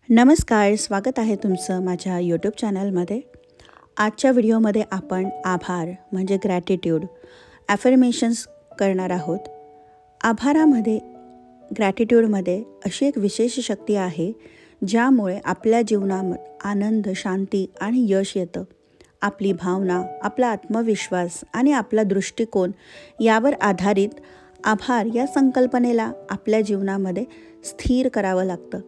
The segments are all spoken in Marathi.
नमस्कार, स्वागत आहे तुमचं माझ्या यूट्यूब चॅनलमध्ये. आजच्या व्हिडिओमध्ये आपण आभार म्हणजे ग्रॅटिट्यूड ॲफर्मेशन्स करणार आहोत. ग्रॅटिट्यूडमध्ये अशी एक विशेष शक्ती आहे ज्यामुळे आपल्या जीवनात आनंद, शांती आणि यश येतं. आपली भावना, आपला आत्मविश्वास आणि आपला दृष्टिकोन यावर आधारित आभार या संकल्पनेला आपल्या जीवनामध्ये स्थिर करावं लागतं.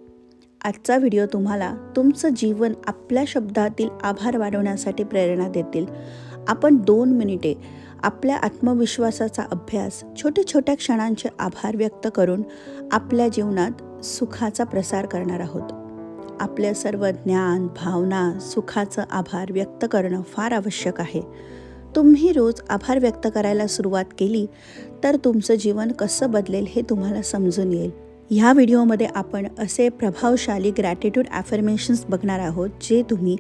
आजचा व्हिडिओ तुम्हाला तुमचं जीवन आपल्या शब्दातील आभार वाढवण्यासाठी प्रेरणा देतील. आपण 2 मिनिटे आपल्या आत्मविश्वासाचा अभ्यास, छोट्या क्षणांचे आभार व्यक्त करून आपल्या जीवनात सुखाचा प्रसार करणार आहोत. आपले सर्व ज्ञान, भावना, सुखाचं आभार व्यक्त करणं फार आवश्यक आहे. तुम्ही रोज आभार व्यक्त करायला सुरुवात केली तर तुमचं जीवन कसं बदलेल हे तुम्हाला समजून येईल. ह्या व्हिडिओमध्ये आपण असे प्रभावशाली ग्रॅटिट्यूड ॲफर्मेशन्स बघणार आहोत जे तुम्ही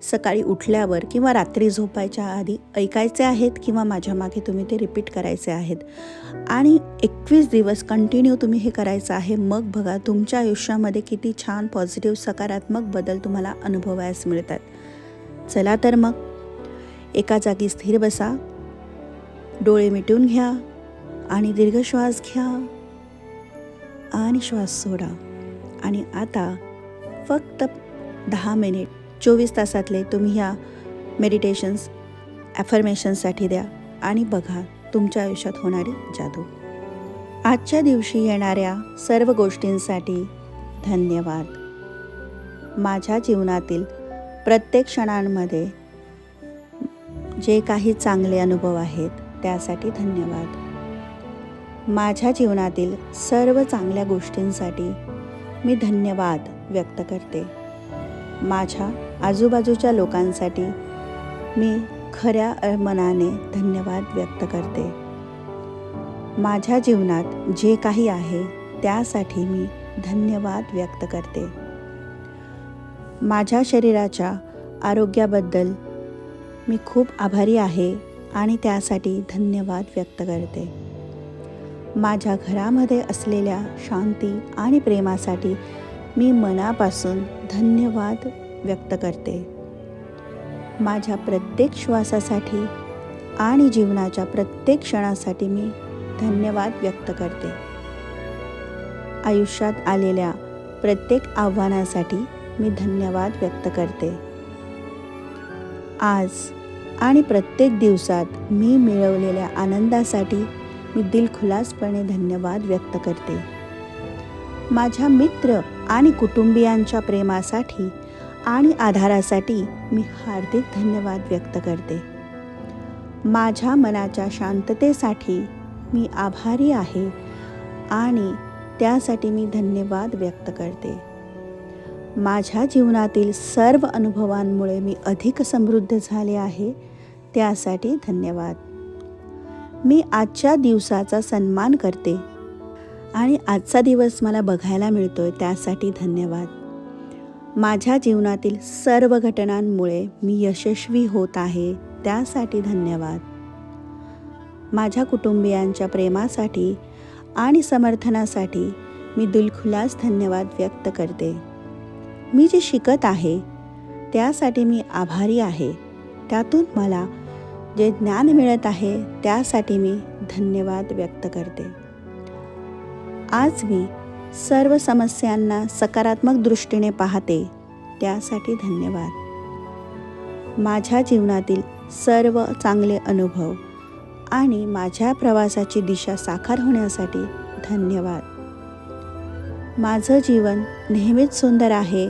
सकाळी उठल्यावर किंवा रात्री झोपायच्या आधी ऐकायचे आहेत किंवा माझ्या मागे तुम्ही ते रिपीट करायचे आहेत आणि 21 दिवस कंटिन्यू तुम्ही हे करायचं आहे. मग बघा तुमच्या आयुष्यामध्ये किती छान पॉझिटिव्ह सकारात्मक बदल तुम्हाला अनुभवायला मिळतात. चला तर मग एका जागी स्थिर बसा, डोळे मिटून घ्या आणि दीर्घ श्वास घ्या आणि श्वास सोडा. आणि आता फक्त 10 मिनिट 24 तासातले तुम्ही ह्या मेडिटेशन्स ॲफर्मेशनसाठी द्या आणि बघा तुमच्या आयुष्यात होणारी जादू. आजच्या दिवशी येणाऱ्या सर्व गोष्टींसाठी धन्यवाद. माझ्या जीवनातील प्रत्येक क्षणांमध्ये जे काही चांगले अनुभव आहेत त्यासाठी धन्यवाद. माझ्या जीवनातील सर्व चांगल्या गोष्टींसाठी मी धन्यवाद व्यक्त करते. माझ्या आजूबाजूच्या लोकांसाठी मी खऱ्या मनाने धन्यवाद व्यक्त करते. माझ्या जीवनात जे काही आहे त्यासाठी मी धन्यवाद व्यक्त करते. माझ्या शरीराच्या आरोग्याबद्दल मी खूप आभारी आहे आणि त्यासाठी धन्यवाद व्यक्त करते. माझ्या घरामध्ये असलेल्या शांती आणि प्रेमासाठी मी मनापासून धन्यवाद व्यक्त करते. माझ्या प्रत्येक श्वासासाठी आणि जीवनाच्या प्रत्येक क्षणासाठी मी धन्यवाद व्यक्त करते. आयुष्यात आलेल्या प्रत्येक आव्हानासाठी मी धन्यवाद व्यक्त करते. आज आणि प्रत्येक दिवसात मी मिळवलेल्या आनंदासाठी मी दिलखुलासपणे धन्यवाद व्यक्त करते. माझ्या मित्र आणि कुटुंबियांच्या प्रेमासाठी आणि आधारासाठी मी हार्दिक धन्यवाद व्यक्त करते. माझ्या मनाच्या शांततेसाठी मी आभारी आहे आणि त्यासाठी मी धन्यवाद व्यक्त करते. माझ्या जीवनातील सर्व अनुभवांमुळे मी अधिक समृद्ध झाले आहे त्यासाठी धन्यवाद. मी आजच्या दिवसाचा सन्मान करते आणि आजचा दिवस मला बघायला मिळतोय त्यासाठी धन्यवाद. माझ्या जीवनातील सर्व घटनांमुळे मी यशस्वी होत आहे त्यासाठी धन्यवाद. माझ्या कुटुंबियांच्या प्रेमासाठी आणि समर्थनासाठी मी दिलखुलास धन्यवाद व्यक्त करते. मी जे शिकत आहे त्यासाठी मी आभारी आहे. त्यातून मला जे ज्ञान मिळत आहे त्यासाठी मी धन्यवाद व्यक्त करते. आज मी सर्व समस्यांना सकारात्मक दृष्टीने पाहते त्यासाठी धन्यवाद. माझ्या जीवनातील सर्व चांगले अनुभव आणि माझ्या प्रवासाची दिशा साकार होण्यासाठी धन्यवाद. माझं जीवन नेहमीच सुंदर आहे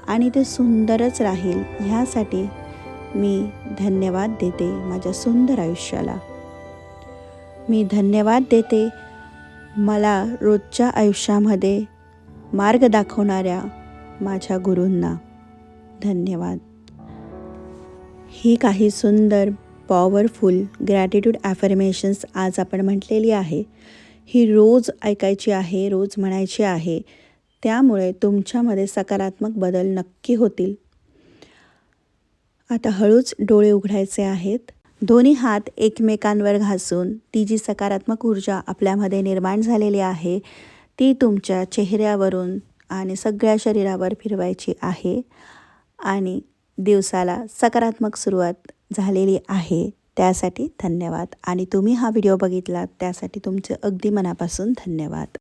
आणि ते सुंदरच राहील ह्यासाठी मी धन्यवाद देते. माझ्या सुंदर आयुष्याला मी धन्यवाद देते. मला रोजच्या आयुष्यामध्ये मार्ग दाखवणाऱ्या माझ्या गुरूंना धन्यवाद. ही काही सुंदर पॉवरफुल ग्रॅटिट्यूड ॲफर्मेशन्स आज आपण म्हटलेली आहे. ही रोज ऐकायची आहे, रोज म्हणायची आहे. त्यामुळे तुमच्यामध्ये सकारात्मक बदल नक्की होतील. आता हळूच डोळे उघडायचे आहेत. दोन्ही हात एकमेकांवर घासून ती जी सकारात्मक ऊर्जा आपल्यामध्ये निर्माण झालेली आहे ती तुमच्या चेहऱ्यावरून आणि सगळ्या शरीरावर फिरवायची आहे आणि दिवसाला सकारात्मक सुरुवात झालेली आहे. त्यासाठी धन्यवाद आणि तुम्ही हा व्हिडिओ बघितलात त्यासाठी तुमचे अगदी मनापासून धन्यवाद.